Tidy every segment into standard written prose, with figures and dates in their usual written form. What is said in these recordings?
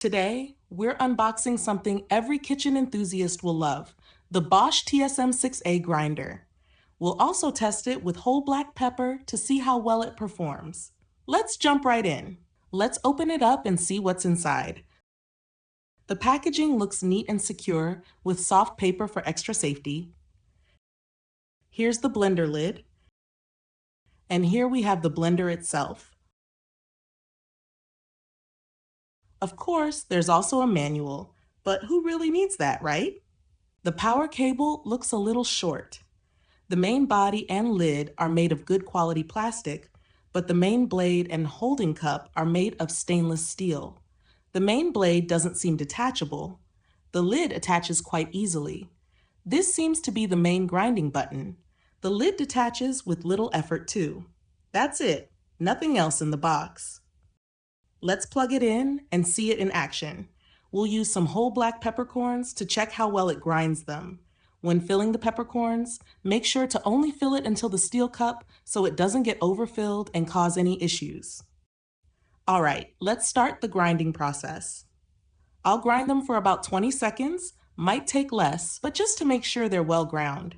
Today, we're unboxing something every kitchen enthusiast will love, the Bosch TSM6A Grinder. We'll also test it with whole black pepper to see how well it performs. Let's jump right in. Let's open it up and see what's inside. The packaging looks neat and secure with soft paper for extra safety. Here's the blender lid. And here we have the blender itself. Of course, there's also a manual, but who really needs that, right? The power cable looks a little short. The main body and lid are made of good quality plastic, but the main blade and holding cup are made of stainless steel. The main blade doesn't seem detachable. The lid attaches quite easily. This seems to be the main grinding button. The lid detaches with little effort too. That's it, nothing else in the box. Let's plug it in and see it in action. We'll use some whole black peppercorns to check how well it grinds them. When filling the peppercorns, make sure to only fill it until the steel cup so it doesn't get overfilled and cause any issues. All right, let's start the grinding process. I'll grind them for about 20 seconds, might take less, but just to make sure they're well ground.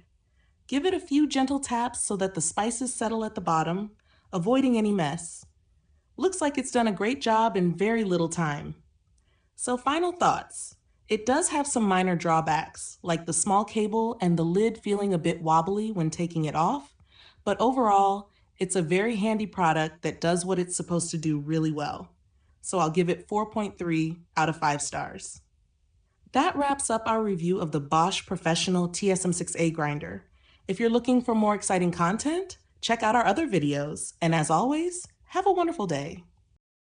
Give it a few gentle taps so that the spices settle at the bottom, avoiding any mess. Looks like it's done a great job in very little time. So final thoughts. It does have some minor drawbacks, like the small cable and the lid feeling a bit wobbly when taking it off, but overall, it's a very handy product that does what it's supposed to do really well. So I'll give it 4.3 out of 5 stars. That wraps up our review of the Bosch Professional TSM6A Grinder. If you're looking for more exciting content, check out our other videos, and as always, have a wonderful day.